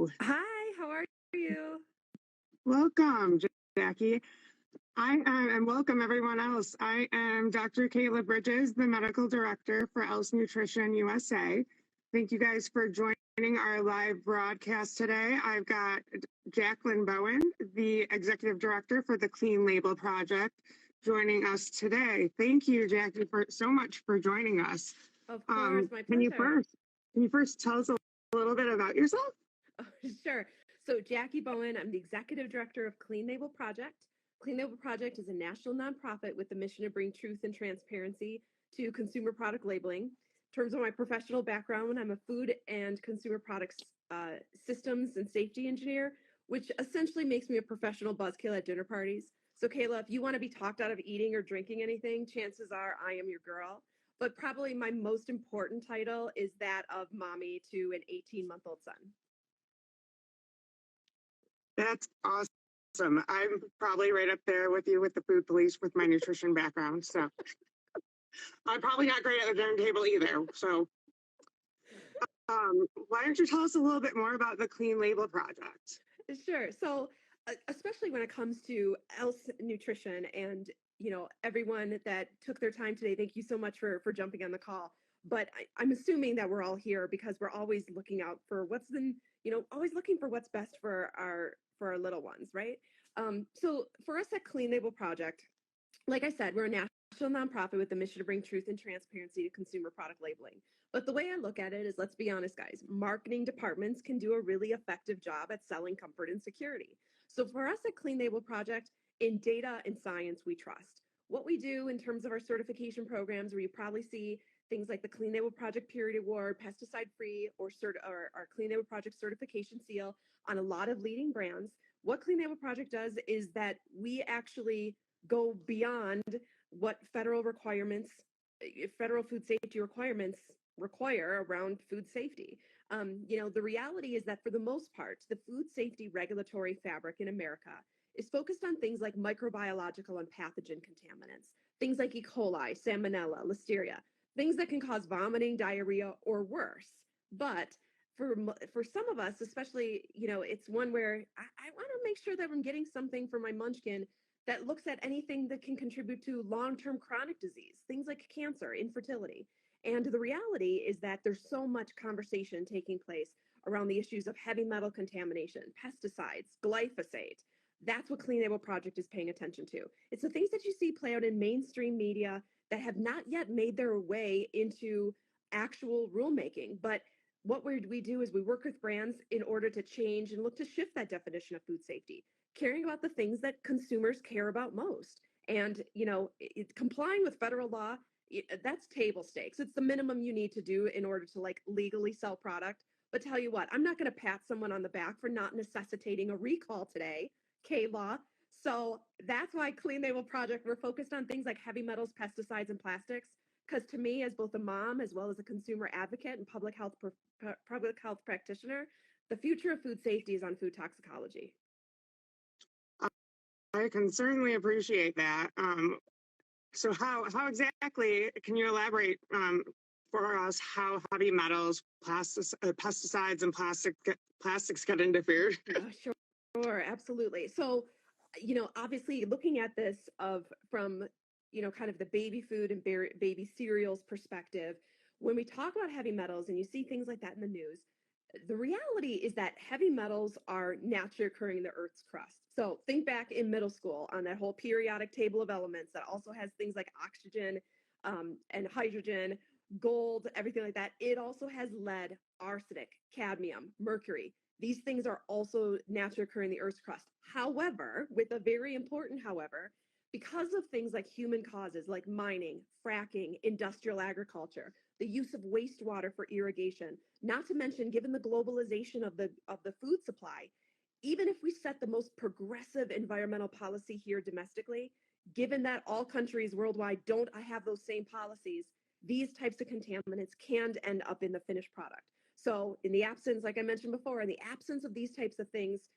Hello. Hi, how are you? Welcome, Jackie. And welcome everyone else. I am Dr. Kayla Bridges, the medical director for e.t.c Nutrition USA. Thank you guys for joining our live broadcast today. I've got Jacki Bowen, the executive director for the Clean Label Project, joining us today. Thank you, Jackie, so much for joining us. Of course, my pleasure. Can you first tell us a little bit about yourself? Oh, sure. So Jacki Bowen, I'm the executive director of Clean Label Project. Clean Label Project is a national nonprofit with the mission to bring truth and transparency to consumer product labeling. In terms of my professional background, I'm a food and consumer products systems and safety engineer, which essentially makes me a professional buzzkill at dinner parties. So Kayla, if you want to be talked out of eating or drinking anything, chances are I am your girl. But probably my most important title is that of mommy to an 18-month-old son. That's awesome. I'm probably right up there with you with the food police with my nutrition background. So I'm probably not great at the dinner table either. So why don't you tell us a little bit more about the Clean Label Project? Sure. So especially when it comes to e.t.c nutrition and, everyone that took their time today, thank you so much for jumping on the call. But I'm assuming that we're all here because we're always looking out for always looking for what's best for our little ones, right? So for us at Clean Label Project, like I said, we're a national nonprofit with the mission to bring truth and transparency to consumer product labeling. But the way I look at it is, let's be honest, guys, marketing departments can do a really effective job at selling comfort and security. So for us at Clean Label Project, in data and science, we trust. What we do in terms of our certification programs, where you probably see things like the Clean Label Project Period Award, Pesticide Free, or our Clean Label Project Certification Seal on a lot of leading brands. What Clean Label Project does is that we actually go beyond what federal food safety requirements require around food safety. The reality is that for the most part, the food safety regulatory fabric in America is focused on things like microbiological and pathogen contaminants, things like E. coli, salmonella, listeria, things that can cause vomiting, diarrhea, or worse. But for some of us, especially, it's one where I want to make sure that I'm getting something for my munchkin that looks at anything that can contribute to long-term chronic disease, things like cancer, infertility. And the reality is that there's so much conversation taking place around the issues of heavy metal contamination, pesticides, glyphosate. That's what Clean Label Project is paying attention to. It's the things that you see play out in mainstream media that have not yet made their way into actual rulemaking. But what we do is we work with brands in order to change and look to shift that definition of food safety, caring about the things that consumers care about most. And, complying with federal law, that's table stakes. It's the minimum you need to do in order to legally sell product. But tell you what, I'm not going to pat someone on the back for not necessitating a recall today, Kayla. So that's why Clean Label Project, we're focused on things like heavy metals, pesticides, and plastics. Because to me, as both a mom as well as a consumer advocate and public health practitioner, the future of food safety is on food toxicology. I can certainly appreciate that. So how exactly can you elaborate for us how heavy metals, pesticides, and plastics get into food? Sure, absolutely. So, obviously looking at this from kind of the baby food and baby cereals perspective, when we talk about heavy metals and you see things like that in the news, the reality is that heavy metals are naturally occurring in the Earth's crust. So think back in middle school on that whole periodic table of elements that also has things like oxygen and hydrogen, gold, everything like that. It also has lead, arsenic, cadmium, mercury. These things are also naturally occurring in the Earth's crust. However, with a very important however, because of things like human causes like mining, fracking, industrial agriculture, the use of wastewater for irrigation, not to mention given the globalization of the food supply, even if we set the most progressive environmental policy here domestically, given that all countries worldwide don't have those same policies, these types of contaminants can end up in the finished product. So in the absence, like I mentioned before, in the absence of these types of things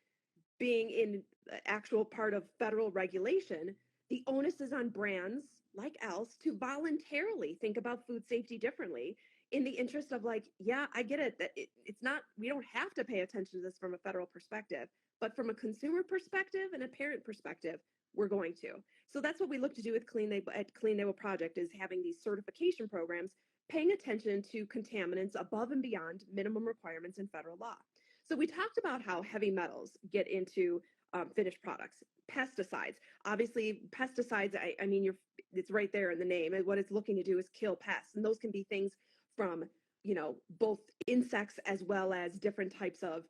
being in actual part of federal regulation, the onus is on brands like e.t.c to voluntarily think about food safety differently in the interest of like, yeah, I get it that it's not, we don't have to pay attention to this from a federal perspective, but from a consumer perspective and a parent perspective, we're going to. So that's what we look to do with Clean Label at Clean Label Project, is having these certification programs paying attention to contaminants above and beyond minimum requirements in federal law. So we talked about how heavy metals get into finished products, pesticides. Obviously, pesticides. I mean, it's right there in the name. And what it's looking to do is kill pests, and those can be things from both insects as well as different types of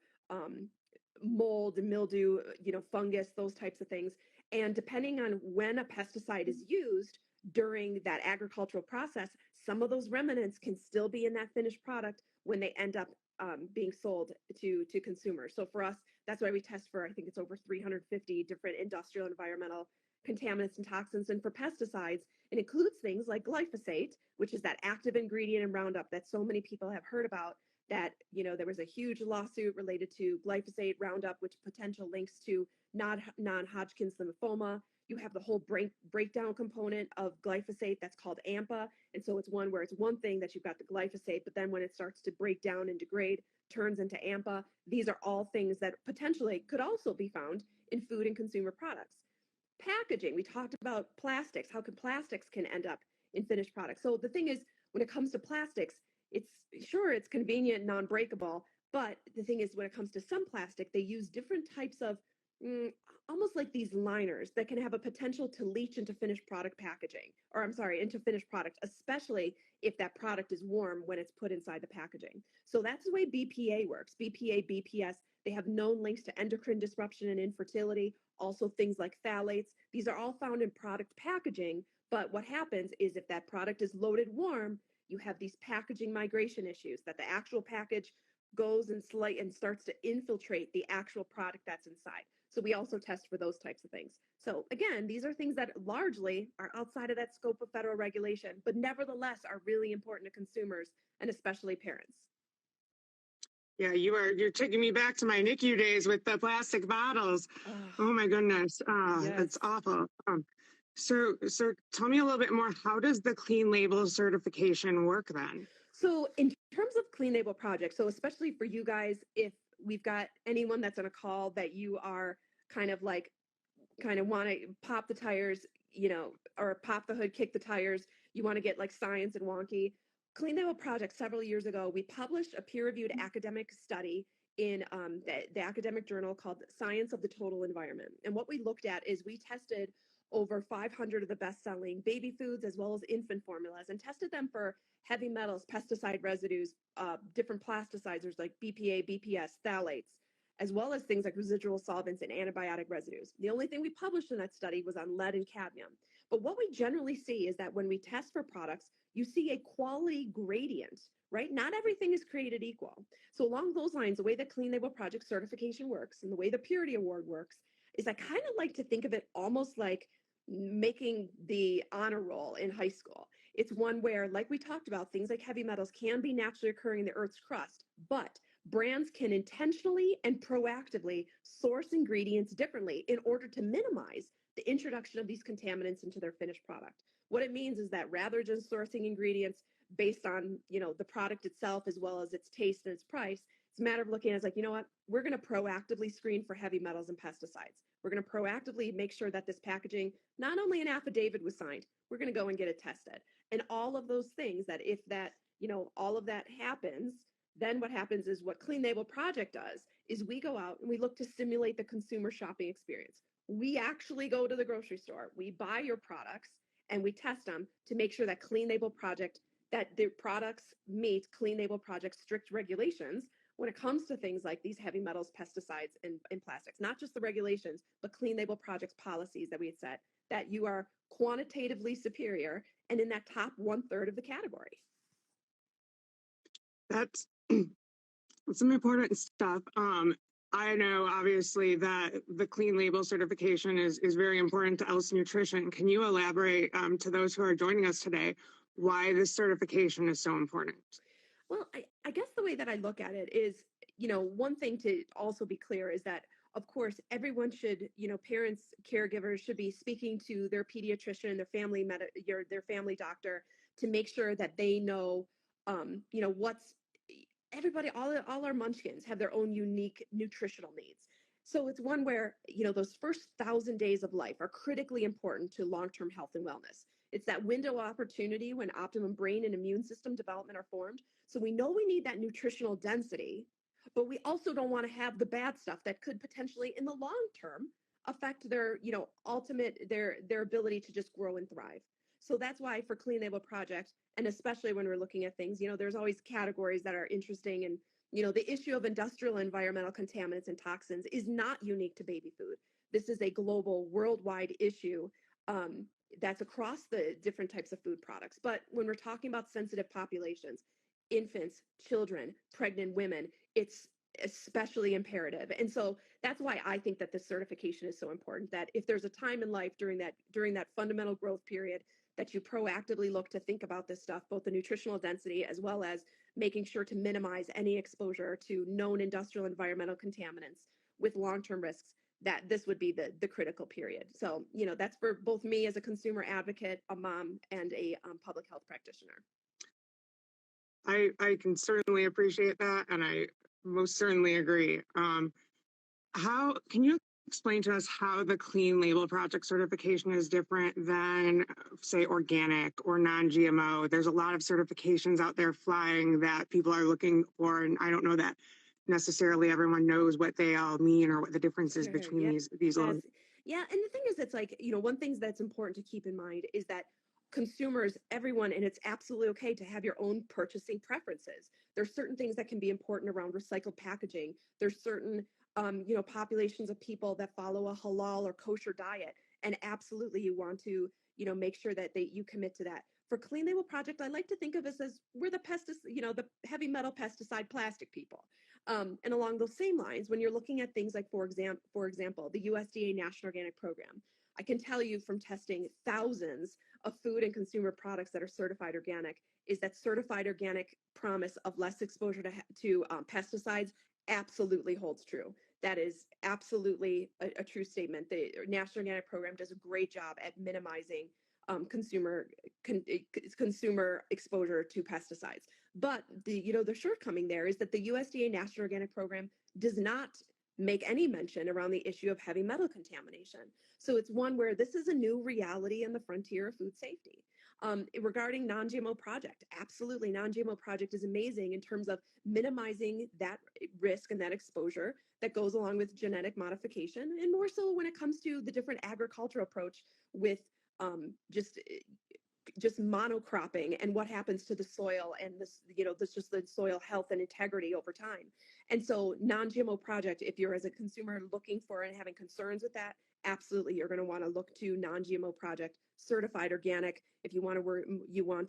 mold, mildew, fungus, those types of things. And depending on when a pesticide is used during that agricultural process, some of those remnants can still be in that finished product when they end up being sold to consumers. So for us, that's why we test for, I think it's over 350 different industrial environmental contaminants and toxins. And for pesticides, it includes things like glyphosate, which is that active ingredient in Roundup that so many people have heard about. That there was a huge lawsuit related to glyphosate Roundup, which potential links to non-Hodgkin's lymphoma. You have the whole breakdown component of glyphosate that's called AMPA. And so it's one where it's one thing that you've got the glyphosate, but then when it starts to break down and degrade, turns into AMPA. These are all things that potentially could also be found in food and consumer products. Packaging, we talked about plastics. How can plastics can end up in finished products? So the thing is, when it comes to plastics, it's convenient, non-breakable, but the thing is, when it comes to some plastic, they use different types of almost like these liners that can have a potential to leach into finished product packaging, or I'm sorry, into finished product, especially if that product is warm when it's put inside the packaging. So that's the way BPA works. BPA, BPS, they have known links to endocrine disruption and infertility, also things like phthalates. These are all found in product packaging, but what happens is if that product is loaded warm, you have these packaging migration issues, that the actual package goes and starts to infiltrate the actual product that's inside. So we also test for those types of things. So again, these are things that largely are outside of that scope of federal regulation, but nevertheless are really important to consumers and especially parents. Yeah, you're taking me back to my NICU days with the plastic bottles. Oh my goodness. Yes. That's awful. So tell me a little bit more. How does the Clean Label certification work then? So in terms of Clean Label Project, so especially for you guys, if we've got anyone that's on a call that you are kind of want to pop the tires, or pop the hood, kick the tires, you want to get like science and wonky. Clean Label Project, several years ago, we published a peer-reviewed academic study in the academic journal called Science of the Total Environment. And what we looked at is we tested over 500 of the best-selling baby foods as well as infant formulas and tested them for heavy metals, pesticide residues, different plasticizers like BPA, BPS, phthalates, as well as things like residual solvents and antibiotic residues. The only thing we published in that study was on lead and cadmium. But what we generally see is that when we test for products, you see a quality gradient, right? Not everything is created equal. So along those lines, the way the Clean Label Project certification works and the way the Purity Award works is I kind of like to think of it almost like making the honor roll in high school. It's one where, like we talked about, things like heavy metals can be naturally occurring in the Earth's crust, but brands can intentionally and proactively source ingredients differently in order to minimize the introduction of these contaminants into their finished product. What it means is that rather than sourcing ingredients based on, the product itself as well as its taste and its price, it's a matter of looking at it as like, you know what, we're going to proactively screen for heavy metals and pesticides. We're going to proactively make sure that this packaging, not only an affidavit was signed, we're going to go and get it tested. And all of those things that if that, all of that happens, then what happens is what Clean Label Project does is we go out and we look to simulate the consumer shopping experience. We actually go to the grocery store, we buy your products, and we test them to make sure that Clean Label Project, that the products meet Clean Label Project strict regulations when it comes to things like these heavy metals, pesticides, and plastics. Not just the regulations, but Clean Label Project's policies that we had set, that you are quantitatively superior and in that top 1/3 of the category. That's some important stuff. I know obviously that the Clean Label certification is very important to e.t.c Nutrition. Can you elaborate to those who are joining us today why this certification is so important? Well, I guess the way that I look at it is, one thing to also be clear is that, of course, everyone should, parents, caregivers should be speaking to their pediatrician, their family doctor to make sure that they know what's everybody, all our munchkins have their own unique nutritional needs. So it's one where, those first 1,000 days of life are critically important to long-term health and wellness. It's that window of opportunity when optimum brain and immune system development are formed. So we know we need that nutritional density, but we also don't want to have the bad stuff that could potentially in the long term affect their, ultimate their ability to just grow and thrive. So that's why for Clean Label Project, and especially when we're looking at things, there's always categories that are interesting. And, the issue of industrial and environmental contaminants and toxins is not unique to baby food. This is a global, worldwide issue um, that's across the different types of food products. But when we're talking about sensitive populations, infants, children, pregnant women, it's especially imperative. And so that's why I think that this certification is so important, that if there's a time in life during that fundamental growth period that you proactively look to think about this stuff, both the nutritional density as well as making sure to minimize any exposure to known industrial environmental contaminants with long-term risks, that this would be the critical period. So, that's for both me as a consumer advocate, a mom, and a public health practitioner. I can certainly appreciate that, and I most certainly agree. How can you explain to us how the Clean Label Project certification is different than, say, organic or non-GMO? There's a lot of certifications out there flying that people are looking for, and I don't know that necessarily everyone knows what they all mean or what the difference is between Yeah. these little. Yeah, and the thing is, it's like, one thing that's important to keep in mind is that consumers, everyone, and it's absolutely okay to have your own purchasing preferences. There's certain things that can be important around recycled packaging. There's certain, populations of people that follow a halal or kosher diet, and absolutely you want to, make sure that you commit to that. For Clean Label Project, I like to think of us as we're the the heavy metal pesticide plastic people. And along those same lines, when you're looking at things like, for example, the USDA National Organic Program, I can tell you from testing thousands of food and consumer products that are certified organic, is that certified organic promise of less exposure to pesticides absolutely holds true. That is absolutely a true statement. The National Organic Program does a great job at minimizing consumer exposure to pesticides. But the shortcoming there is that the USDA National Organic Program does not make any mention around the issue of heavy metal contamination. So it's one where this is a new reality in the frontier of food safety. Regarding non-GMO project, absolutely, non-GMO project is amazing in terms of minimizing that risk and that exposure that goes along with genetic modification, and more so when it comes to the different agricultural approach with just monocropping and what happens to the soil and this just the soil health and integrity over time. And so non-GMO project, if you're as a consumer looking for and having concerns with that, absolutely you're going to want to look to non-GMO project, certified organic. If you want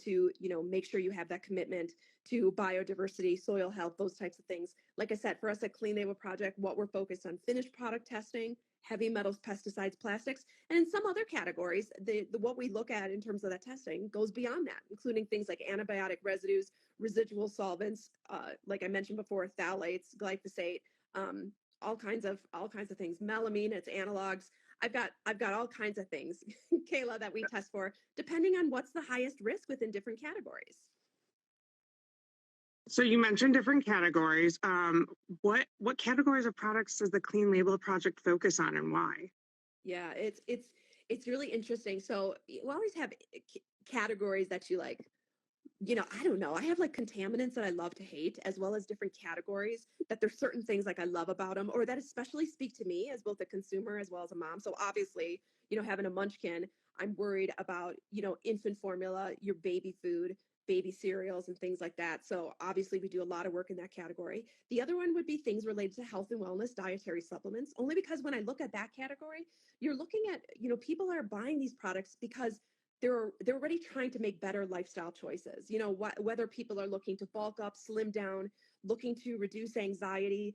to make sure you have that commitment to biodiversity, soil health, those types of things. Like I said, for us at Clean Label Project, what we're focused on: finished product testing, heavy metals, pesticides, plastics, and in some other categories, the what we look at in terms of that testing goes beyond that, including things like antibiotic residues, residual solvents, like I mentioned before, phthalates, glyphosate, all kinds of things, melamine, its analogs. I've got all kinds of things, Kayla, that we test for, depending on what's the highest risk within different categories. So you mentioned different categories. What categories of products does the Clean Label Project focus on, and why? Yeah, it's really interesting. So you always have categories that you like. I don't know. I have like contaminants that I love to hate, as well as different categories that there's certain things like I love about them, or that especially speak to me as both a consumer as well as a mom. So obviously, having a munchkin, I'm worried about, infant formula, your baby food, baby cereals, and things like that. So obviously, we do a lot of work in that category. The other one would be things related to health and wellness, dietary supplements, only because when I look at that category, you're looking at, people are buying these products because they're already trying to make better lifestyle choices. Whether people are looking to bulk up, slim down, looking to reduce anxiety,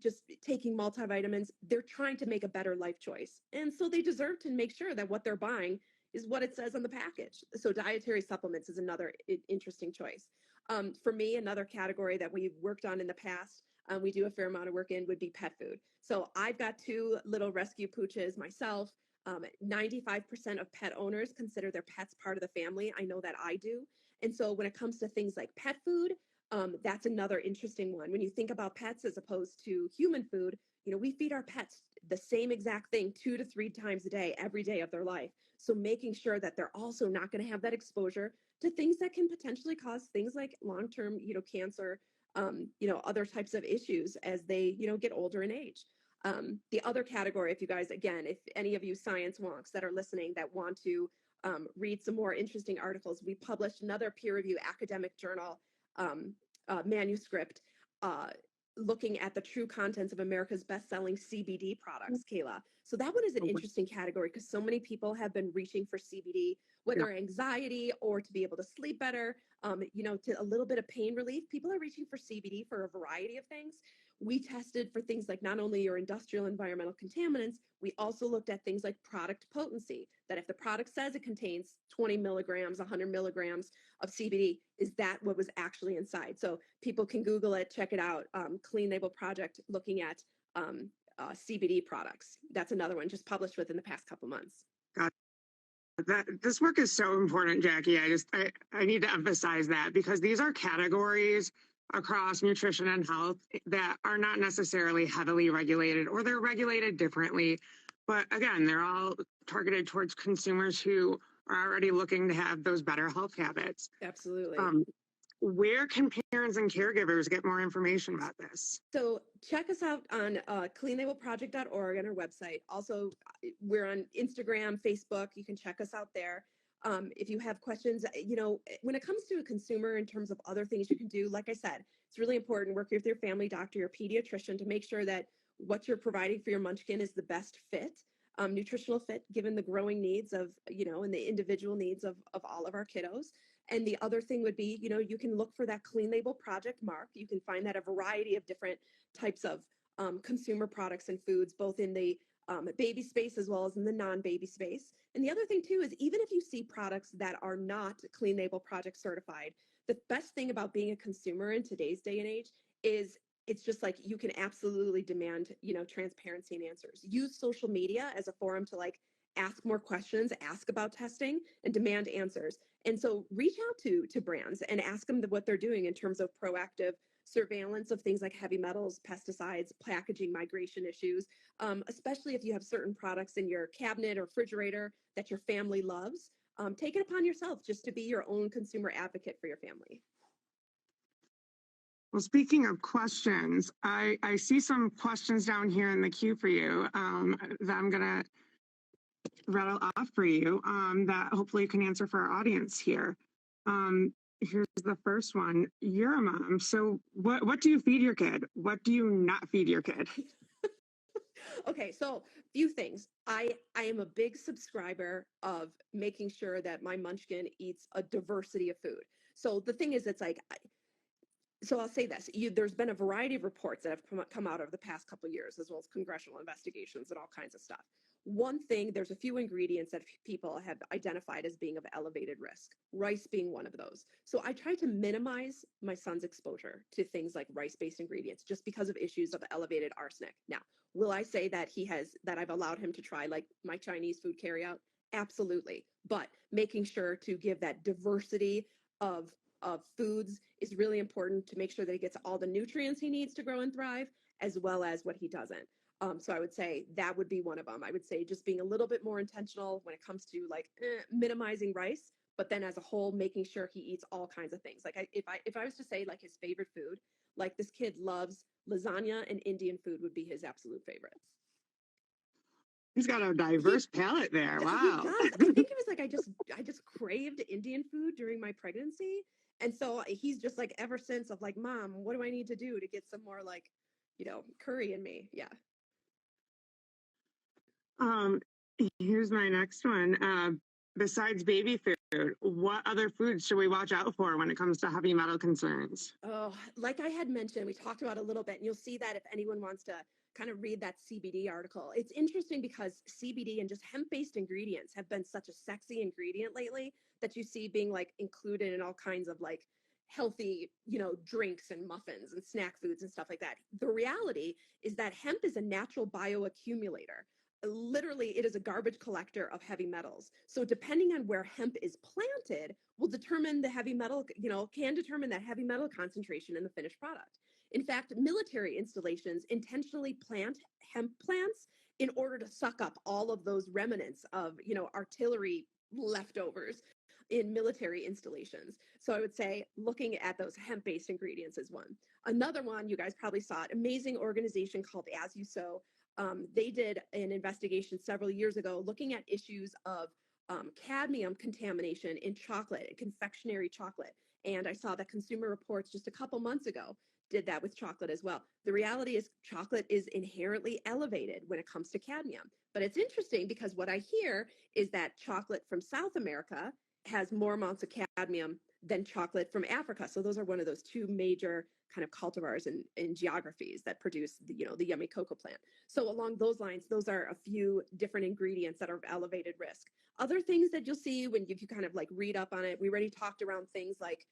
just taking multivitamins, they're trying to make a better life choice. And so they deserve to make sure that what they're buying is what it says on the package. So dietary supplements is another interesting choice. For me, another category that we've worked on in the past, we do a fair amount of work in, would be pet food. So I've got 2 little rescue pooches myself. 95% of pet owners consider their pets part of the family. I know that I do. And so when it comes to things like pet food, that's another interesting one. When you think about pets as opposed to human food, we feed our pets the same exact thing 2 to 3 times a day, every day of their life. So making sure that they're also not going to have that exposure to things that can potentially cause things like long-term, cancer, other types of issues as they, get older in age. The other category, if you guys, again, if any of you science wonks that are listening that want to read some more interesting articles, we published another peer-reviewed academic journal manuscript uh, looking at the true contents of America's best-selling CBD products, Kayla. So that one is an interesting category because so many people have been reaching for CBD, whether anxiety or to be able to sleep better, to a little bit of pain relief. People are reaching for CBD for a variety of things. We tested for things like not only your industrial environmental contaminants, we also looked at things like product potency, that if the product says it contains 20 milligrams, 100 milligrams of CBD, is that what was actually inside? So people can Google it, check it out. Clean Label Project looking at CBD products. That's another one just published within the past couple months. God, this work is so important, Jackie. I need to emphasize that because these are categories across nutrition and health that are not necessarily heavily regulated, or they're regulated differently. But again, they're all targeted towards consumers who are already looking to have those better health habits. Absolutely. Where can parents and caregivers get more information about this? So check us out on cleanlabelproject.org on our website. Also, we're on Instagram, Facebook. You can check us out there. If you have questions, when it comes to a consumer in terms of other things you can do, like I said, it's really important working with your family doctor, your pediatrician to make sure that what you're providing for your munchkin is the best fit, nutritional fit, given the growing needs of, and the individual needs of all of our kiddos. And the other thing would be, you can look for that Clean Label Project mark. You can find that a variety of different types of consumer products and foods, both in the baby space as well as in the non-baby space. And the other thing too is even if you see products that are not Clean Label Project certified, the best thing about being a consumer in today's day and age is it's just like you can absolutely demand, transparency and answers. Use social media as a forum to ask more questions, ask about testing, and demand answers. And so reach out to brands and ask them what they're doing in terms of proactive surveillance of things like heavy metals, pesticides, packaging migration issues, especially if you have certain products in your cabinet or refrigerator that your family loves. Take it upon yourself just to be your own consumer advocate for your family. Well, speaking of questions, I see some questions down here in the queue for you that I'm going to rattle off for you that hopefully you can answer for our audience here. Here's the first one. You're a mom, so what do you feed your kid? What do you not feed your kid? Okay, so few things. I am a big subscriber of making sure that my munchkin eats a diversity of food. So the thing is, it's like so I'll say this: there's been a variety of reports that have come out over the past couple of years, as well as congressional investigations and all kinds of stuff. One thing, there's a few ingredients that people have identified as being of elevated risk, rice being one of those. So I try to minimize my son's exposure to things like rice-based ingredients just because of issues of elevated arsenic. Now, will I say that I've allowed him to try like my Chinese food carryout? Absolutely. But making sure to give that diversity of foods is really important to make sure that he gets all the nutrients he needs to grow and thrive, as well as what he doesn't. So I would say that would be one of them. I would say just being a little bit more intentional when it comes to minimizing rice, but then as a whole, making sure he eats all kinds of things. Like if I was to say like his favorite food, like this kid loves lasagna and Indian food would be his absolute favorite. He's got a diverse palate there. Wow. He does. I think it was like I just craved Indian food during my pregnancy. And so he's just like ever since of like, Mom, what do I need to do to get some more curry in me? Yeah. Here's my next one. Besides baby food, what other foods should we watch out for when it comes to heavy metal concerns? Oh, like I had mentioned, we talked about a little bit, and you'll see that if anyone wants to kind of read that CBD article. It's interesting because CBD and just hemp-based ingredients have been such a sexy ingredient lately that you see being like included in all kinds of like healthy, drinks and muffins and snack foods and stuff like that. The reality is that hemp is a natural bioaccumulator. literally it is a garbage collector of heavy metals. So depending on where hemp is planted will determine the heavy metal, can determine that heavy metal concentration in the finished product. In fact, military installations intentionally plant hemp plants in order to suck up all of those remnants of, artillery leftovers in military installations. So I would say looking at those hemp-based ingredients is one. Another one, you guys probably saw it, amazing organization called As You Sow. They did an investigation several years ago looking at issues of cadmium contamination in chocolate and confectionery chocolate. And I saw that Consumer Reports just a couple months ago did that with chocolate as well. The reality is chocolate is inherently elevated when it comes to cadmium. But it's interesting because what I hear is that chocolate from South America has more amounts of cadmium than chocolate from Africa. So those are one of those two major kind of cultivars in geographies that produce the yummy cocoa plant. So along those lines, those are a few different ingredients that are of elevated risk. Other things that you'll see when you kind of like read up on it, we already talked around things like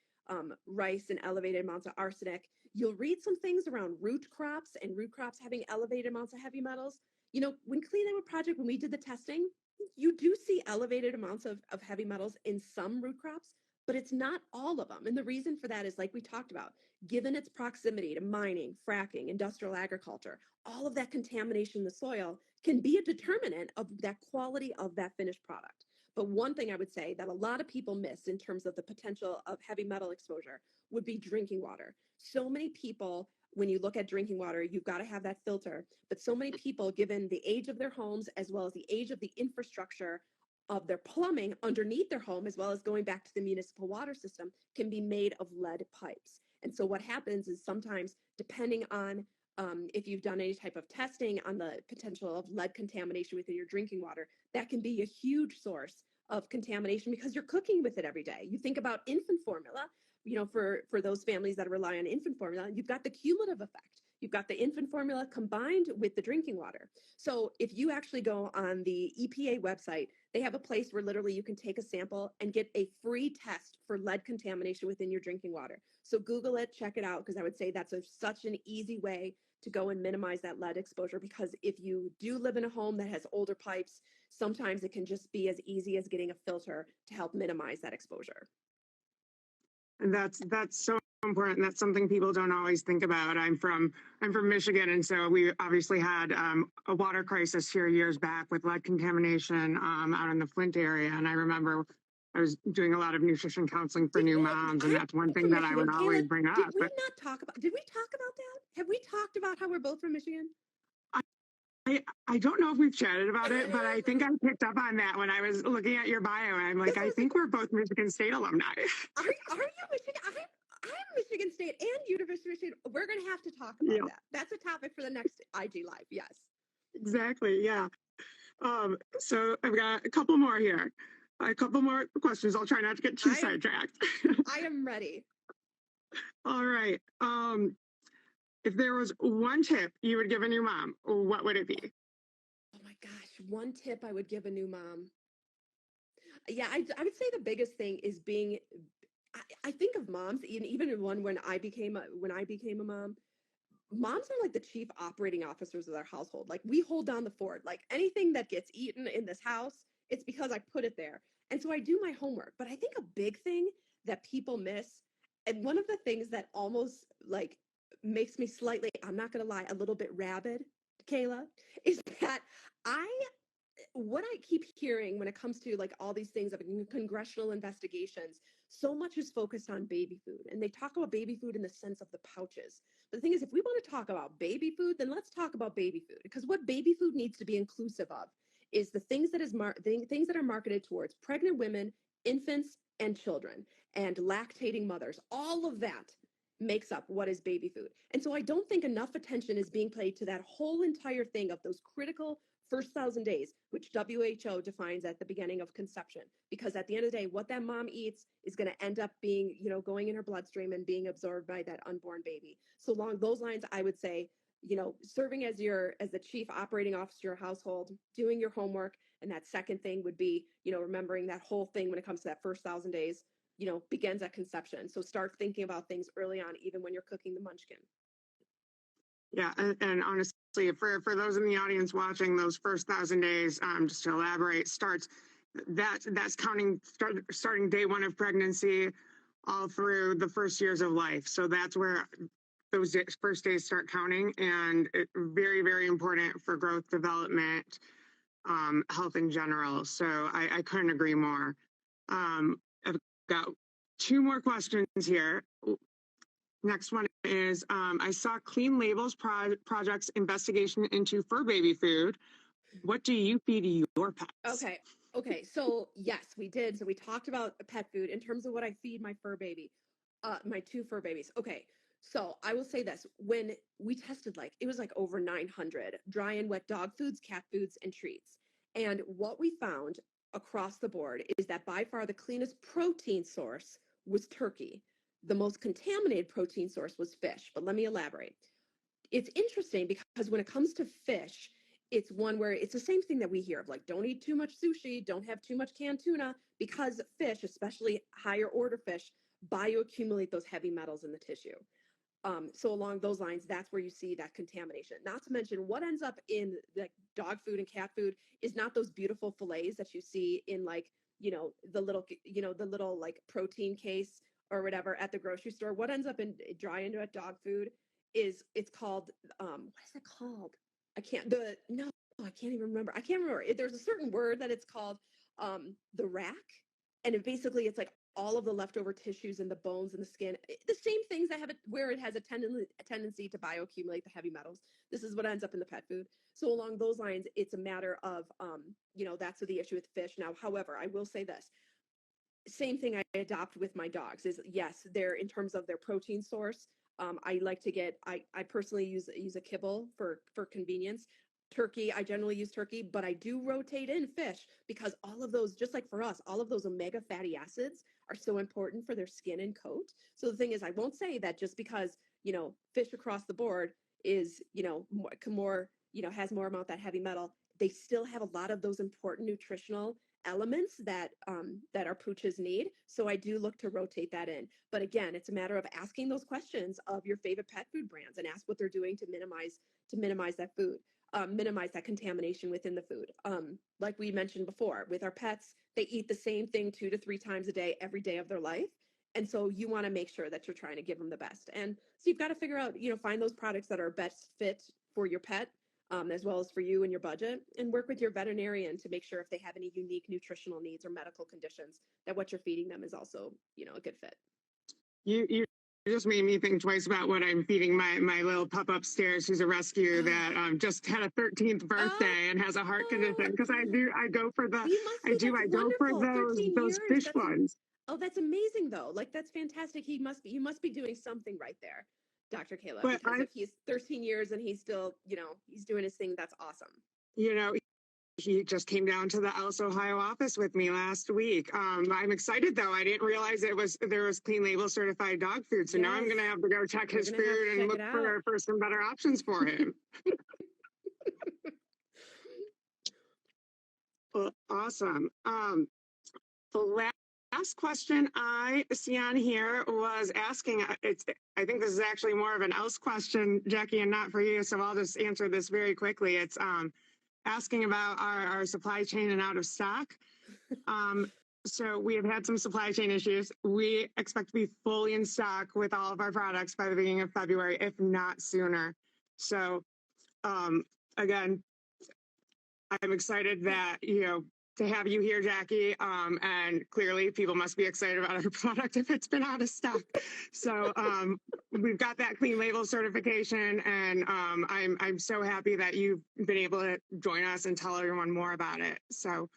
rice and elevated amounts of arsenic. You'll read some things around root crops and root crops having elevated amounts of heavy metals. When Clean Label Project, when we did the testing, you do see elevated amounts of heavy metals in some root crops, but it's not all of them. And the reason for that is, like we talked about, given its proximity to mining, fracking, industrial agriculture, all of that contamination in the soil can be a determinant of that quality of that finished product. But one thing I would say that a lot of people miss in terms of the potential of heavy metal exposure would be drinking water. So many people, when you look at drinking water, you've got to have that filter. But so many people, given the age of their homes, as well as the age of the infrastructure of their plumbing underneath their home, as well as going back to the municipal water system, can be made of lead pipes. And so what happens is sometimes, depending on if you've done any type of testing on the potential of lead contamination within your drinking water, that can be a huge source of contamination because you're cooking with it every day. You think about infant formula, for those families that rely on infant formula, you've got the cumulative effect. You've got the infant formula combined with the drinking water. So if you actually go on the EPA website, they have a place where literally you can take a sample and get a free test for lead contamination within your drinking water. So Google it, check it out, because I would say that's such an easy way to go and minimize that lead exposure, because if you do live in a home that has older pipes, sometimes it can just be as easy as getting a filter to help minimize that exposure. And that's so important. That's something people don't always think about. I'm from Michigan, and so we obviously had a water crisis here years back with lead contamination out in the Flint area. And I remember I was doing a lot of nutrition counseling for new moms, and that's one thing that I would always bring up. Did we talk about that? Have we talked about how we're both from Michigan? I don't know if we've chatted about it, but I think I picked up on that when I was looking at your bio. I'm like, I think we're both Michigan State alumni. Are you Michigan? I'm Michigan State and University of Michigan. We're going to have to talk about that. That's a topic for the next IG Live. Yes. Exactly. Yeah. So I've got a couple more here. A couple more questions. I'll try not to get too sidetracked. I am ready. All right. If there was one tip you would give a new mom, what would it be? Oh my gosh, one tip I would give a new mom. Yeah, I would say the biggest thing is being. I think of moms, even when I became a mom. Moms are like the chief operating officers of their household. Like, we hold down the fort. Like, anything that gets eaten in this house, it's because I put it there. And so I do my homework. But I think a big thing that people miss, and one of the things that almost like makes me slightly, I'm not going to lie, a little bit rabid, Kayla, is that I what I keep hearing when it comes to like all these things of congressional investigations, so much is focused on baby food. And they talk about baby food in the sense of the pouches. But the thing is, if we want to talk about baby food, then let's talk about baby food. Because what baby food needs to be inclusive of is the things that things that are marketed towards pregnant women, infants, and children, and lactating mothers. All of that makes up what is baby food. And so I don't think enough attention is being paid to that whole entire thing of those critical first 1,000 days, which WHO defines at the beginning of conception. Because at the end of the day, what that mom eats is going to end up being, going in her bloodstream and being absorbed by that unborn baby. So along those lines, I would say, serving as the chief operating officer of your household, doing your homework. And that second thing would be, remembering that whole thing when it comes to that first 1,000 days, begins at conception. So start thinking about things early on, even when you're cooking the munchkin. Yeah, and honestly, for those in the audience watching, those first 1,000 days, just to elaborate, that's counting starting day one of pregnancy, all through the first years of life. So that's where those first days start counting, and very, very important for growth, development, health in general. So I couldn't agree more. I've got two more questions here. Next one is, I saw Clean Labels Project's investigation into fur baby food. What do you feed your pets? Okay. So yes, we did. So we talked about pet food in terms of what I feed my fur baby, my two fur babies. Okay. So I will say this: when we tested, like it was like over 900 dry and wet dog foods, cat foods, and treats. And what we found across the board is that by far the cleanest protein source was turkey. The most contaminated protein source was fish. But let me elaborate. It's interesting because when it comes to fish, it's one where it's the same thing that we hear of, like, don't eat too much sushi, don't have too much canned tuna, because fish, especially higher order fish, bioaccumulate those heavy metals in the tissue. So along those lines, that's where you see that contamination. Not to mention what ends up in like dog food and cat food is not those beautiful fillets that you see in like, the little like protein case or whatever at the grocery store. What ends up in dry and wet dog food is it's called, what is it called? I can't, the, no, I can't even remember. I can't remember. There's a certain word that it's called, the rack. And it's like all of the leftover tissues and the bones and the skin, the same things that have it where it has a tendency to bioaccumulate the heavy metals. This is what ends up in the pet food. So along those lines, it's a matter of, that's the issue with fish. Now, however, I will say this: same thing I adopt with my dogs is, yes, they're in terms of their protein source. I like to get, I personally use a kibble for convenience. Turkey, I generally use turkey, but I do rotate in fish because all of those, just like for us, all of those omega fatty acids are so important for their skin and coat. So the thing is, I won't say that just because, fish across the board is, more, has more amount that heavy metal, they still have a lot of those important nutritional elements that our pooches need. So I do look to rotate that in. But again, it's a matter of asking those questions of your favorite pet food brands and ask what they're doing to minimize that food, minimize that contamination within the food. Like we mentioned before, with our pets, they eat the same thing 2 to 3 times a day every day of their life. And so you want to make sure that you're trying to give them the best. And so you've got to figure out, find those products that are best fit for your pet, as well as for you and your budget, and work with your veterinarian to make sure if they have any unique nutritional needs or medical conditions, that what you're feeding them is also, a good fit. You just made me think twice about what I'm feeding my little pup upstairs, who's a rescue that just had a 13th birthday and has a heart condition. Because I go for the you must be, I go for 13 those years. fish ones. Oh, that's amazing though. Like, that's fantastic. You must be doing something right there, Dr. Kayla, But because if he's 13 years and he's still, he's doing his thing, that's awesome. He just came down to the Ellis, Ohio office with me last week. I'm excited though. I didn't realize there was clean label certified dog food. So now I'm going to have to go check his food and look for some better options for him. Well, awesome. The last question I see on here was asking, I think this is actually more of an else question, Jackie, and not for you. So I'll just answer this very quickly. It's asking about our supply chain and out of stock. So we have had some supply chain issues. We expect to be fully in stock with all of our products by the beginning of February, if not sooner. So again, I'm excited that, to have you here, Jackie. And clearly people must be excited about our product if it's been out of stock. So we've got that clean label certification, and I'm so happy that you've been able to join us and tell everyone more about it. So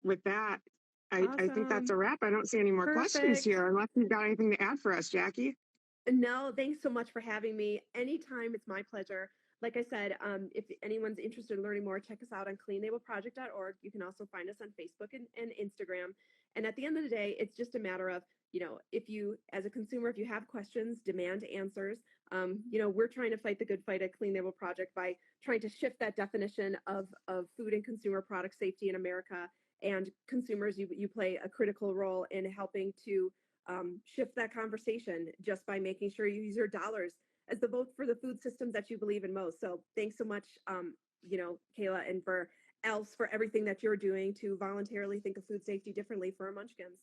with that, Awesome. I think that's a wrap. I don't see any more questions here, unless you've got anything to add for us, Jackie. No, thanks so much for having me. Anytime, it's my pleasure. Like I said, if anyone's interested in learning more, check us out on cleanlabelproject.org. You can also find us on Facebook and Instagram. And at the end of the day, it's just a matter of, if you, as a consumer, if you have questions, demand answers. We're trying to fight the good fight at Clean Label Project by trying to shift that definition of food and consumer product safety in America. And consumers, you play a critical role in helping to shift that conversation just by making sure you use your dollars as the vote for the food systems that you believe in most. So thanks so much, Kayla, and for else for everything that you're doing to voluntarily think of food safety differently for our munchkins.